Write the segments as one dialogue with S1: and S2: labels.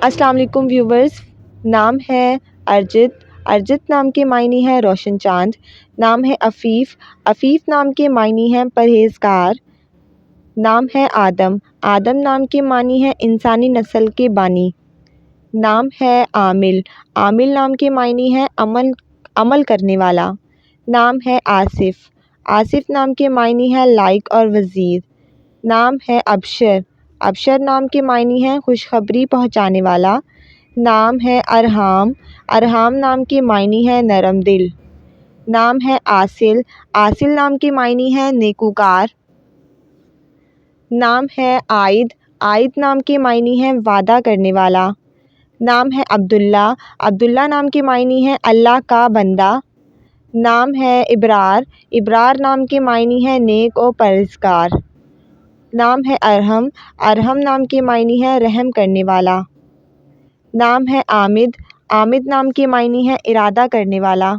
S1: السلام علیکم ویورز، نام ہے ارجت۔ ارجت نام کے معنی ہے روشن چاند۔ نام ہے عفیف۔ عفیف نام کے معنی ہے پرہیزگار۔ نام ہے آدم۔ آدم نام کے معنی ہے انسانی نسل کے بانی۔ نام ہے عامل۔ عامل نام کے معنی ہے عمل کرنے والا۔ نام ہے آصف۔ آصف نام کے معنی ہے لائق اور وزیر۔ نام ہے ابشر۔ ابشر نام کے معنی ہے خوشخبری پہنچانے والا۔ نام ہے ارحام۔ ارحام نام کے معنی ہے نرم دل۔ نام ہے عاصل۔ عاصل نام کے معنی ہے نیکوکار۔ نام ہے عائد۔ عائد نام کے معنی ہے وعدہ کرنے والا۔ نام ہے عبداللہ۔ عبداللہ نام کے معنی ہے اللہ کا بندہ۔ نام ہے ابرار۔ ابرار نام کے معنی ہے نیک و پرہیزگار۔ نام ہے ارحم۔ ارحم نام کے معنی ہے رحم کرنے والا۔ نام ہے عامد۔ عامد نام کے معنی ہے ارادہ کرنے والا۔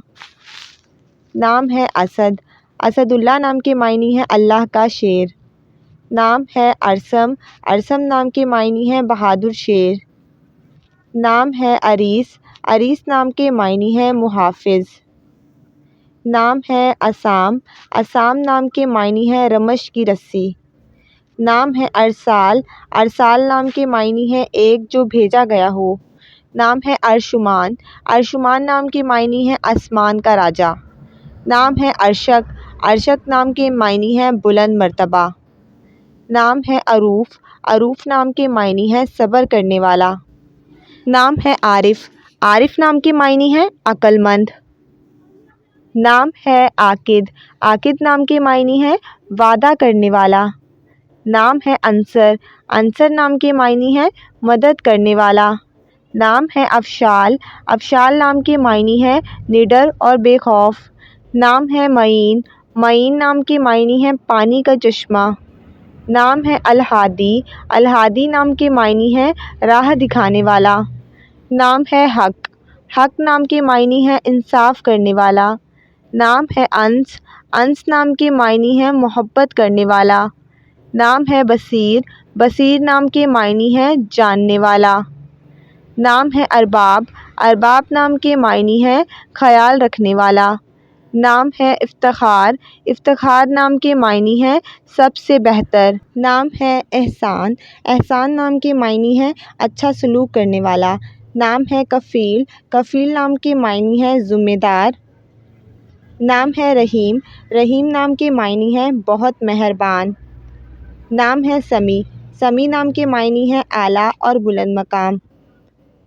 S1: نام ہے اسد۔ اسد اللہ نام کے معنی ہے اللہ کا شیر۔ نام ہے ارسم۔ ارسم نام کے معنی ہے بہادر شیر۔ نام ہے عریس۔ عریس نام کے معنی ہے محافظ۔ نام ہے عصام۔ عصام نام کے معنی ہے رمش کی رسی۔ نام ہے ارسال۔ ارسال نام کے معنی ہے ایک جو بھیجا گیا ہو۔ نام ہے ارشمان۔ ارشمان نام کے معنی ہے آسمان کا راجا۔ نام ہے ارشک۔ ارشک نام کے معنی ہے بلند مرتبہ۔ نام ہے عروف۔ عروف نام کے معنی ہے صبر کرنے والا۔ نام ہے عارف۔ عارف نام کے معنی ہے عقل مند۔ نام ہے عاقد۔ عاقد نام کے معنی ہے وعدہ کرنے والا۔ نام ہے انصر۔ انصر نام کے معنی ہے مدد کرنے والا۔ نام ہے افشال۔ افشال نام کے معنی ہے نڈر اور بے خوف۔ نام ہے معین۔ معین نام کے معنی ہے پانی کا چشمہ۔ نام ہے الہادی۔ الہادی نام کے معنی ہے راہ دکھانے والا۔ نام ہے حق۔ حق نام کے معنی ہے انصاف کرنے والا۔ نام ہے انس۔ انس نام کے معنی ہے محبت کرنے والا۔ نام ہے بصیر۔ بصیر نام کے معنی ہے جاننے والا۔ نام ہے ارباب۔ ارباب نام کے معنی ہے خیال رکھنے والا۔ نام ہے افتخار۔ افتخار نام کے معنی ہے سب سے بہتر۔ نام ہے احسان۔ احسان نام کے معنی ہے اچھا سلوک کرنے والا۔ نام ہے کفیل۔ کفیل نام کے معنی ہے ذمہ دار۔ نام ہے رحیم۔ رحیم نام کے معنی ہے بہت مہربان۔ نام ہے سمیع۔ سمیع نام کے معنی ہے اعلیٰ اور بلند مقام۔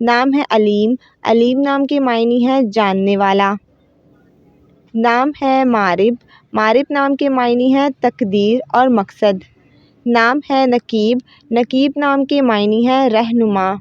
S1: نام ہے علیم۔ علیم نام کے معنی ہے جاننے والا۔ نام ہے مارب۔ مارب نام کے معنی ہے تقدیر اور مقصد۔ نام ہے نقیب۔ نقیب نام کے معنی ہے رہنما۔